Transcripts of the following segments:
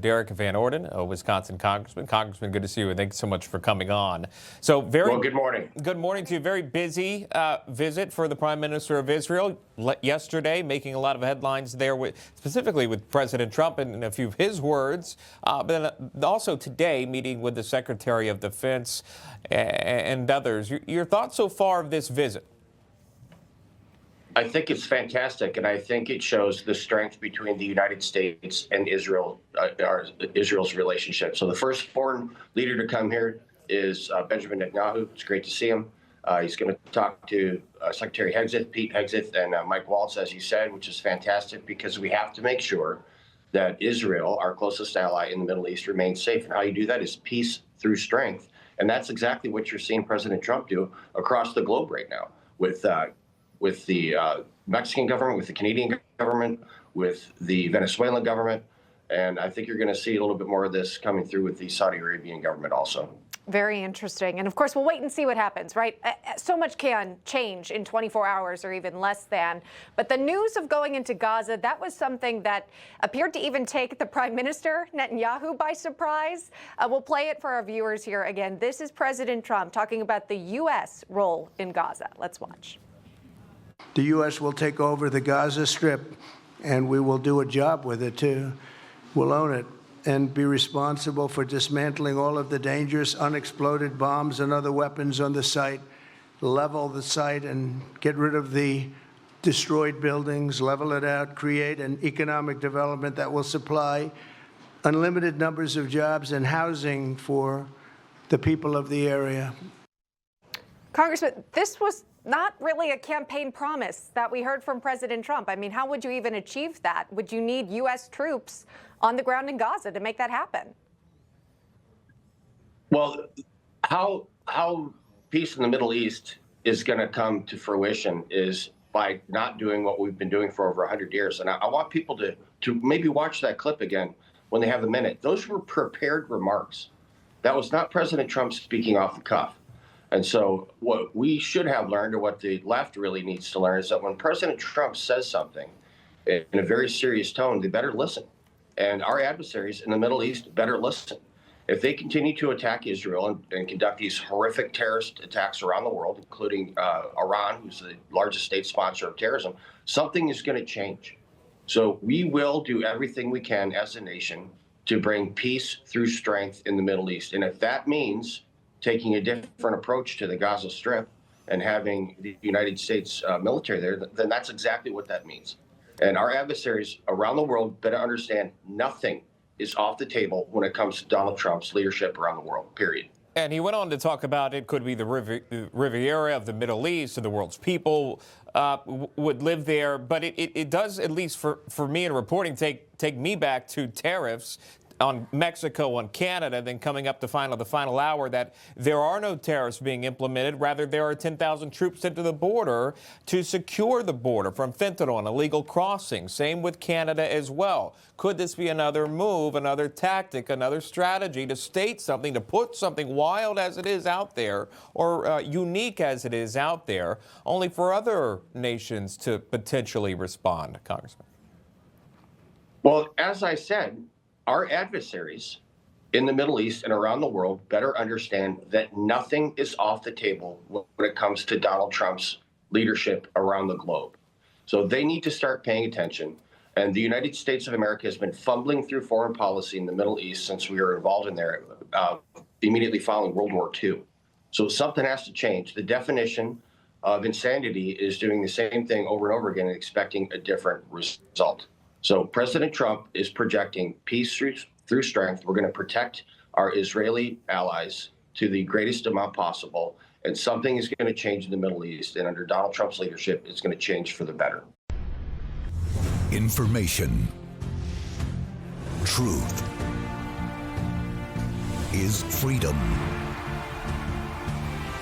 Derrick Van Orden, a Wisconsin congressman. Congressman, good to see you, and thanks so much for coming on. So Well, good morning. Good morning to you. Very busy visit for the Prime Minister of Israel yesterday, making a lot of headlines there, specifically with President Trump and a few of his words. But then also today, meeting with the Secretary of Defense and others. Your thoughts so far of this visit? I think it's fantastic, and I think it shows the strength between the United States and Israel, Israel's relationship. So the first foreign leader to come here is Benjamin Netanyahu. It's great to see him. He's going to talk to Secretary Pete Hegseth, and Mike Waltz, as you said, which is fantastic because we have to make sure that Israel, our closest ally in the Middle East, remains safe. And how you do that is peace through strength. And that's exactly what you're seeing President Trump do across the globe right now with the Mexican government, with the Canadian government, with the Venezuelan government. And I think you're going to see a little bit more of this coming through with the Saudi Arabian government also. Very interesting. And of course, we'll wait and see what happens, right? So much can change in 24 hours or even less than. But the news of going into Gaza, that was something that appeared to even take the Prime Minister, Netanyahu, by surprise. We'll play it for our viewers here again. This is President Trump talking about the U.S. role in Gaza. Let's watch. The U.S. will take over the Gaza Strip, and we will do a job with it, too. We'll own it and be responsible for dismantling all of the dangerous unexploded bombs and other weapons on the site, level the site and get rid of the destroyed buildings, level it out, create an economic development that will supply unlimited numbers of jobs and housing for the people of the area. Congressman, this was not really a campaign promise that we heard from President Trump. I mean, how would you even achieve that? Would you need U.S. troops on the ground in Gaza to make that happen? Well, how peace in the Middle East is going to come to fruition is by not doing what we've been doing for over 100 years. And I want people to maybe watch that clip again when they have a minute. Those were prepared remarks. That was not President Trump speaking off the cuff. And so what we should have learned, or what the left really needs to learn, is that when President Trump says something in a very serious tone, they better listen. And our adversaries in the Middle East better listen. If they continue to attack Israel and conduct these horrific terrorist attacks around the world, including Iran, who's the largest state sponsor of terrorism, something is going to change. So we will do everything we can as a nation to bring peace through strength in the Middle East. And if that means taking a different approach to the Gaza Strip and having the United States military there, then that's exactly what that means. And our adversaries around the world better understand nothing is off the table when it comes to Donald Trump's leadership around the world, period. And he went on to talk about it could be the Riviera of the Middle East, and the world's people would live there. But it does, at least for me in reporting, take me back to tariffs on Mexico, on Canada, then coming up to the final hour that there are no tariffs being implemented. Rather, there are 10,000 troops sent to the border to secure the border from fentanyl and illegal crossings. Same with Canada as well. Could this be another move, another tactic, another strategy to state something, to put something wild as it is out there, or unique as it is out there, only for other nations to potentially respond, Congressman? Well, as I said, our adversaries in the Middle East and around the world better understand that nothing is off the table when it comes to Donald Trump's leadership around the globe. So they need to start paying attention. And the United States of America has been fumbling through foreign policy in the Middle East since we were involved in there immediately following World War II. So something has to change. The definition of insanity is doing the same thing over and over again and expecting a different result. So President Trump is projecting peace through strength. We're going to protect our Israeli allies to the greatest amount possible. And something is going to change in the Middle East. And under Donald Trump's leadership, it's going to change for the better. Information. Truth is freedom.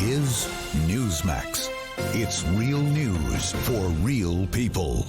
Is Newsmax. It's real news for real people.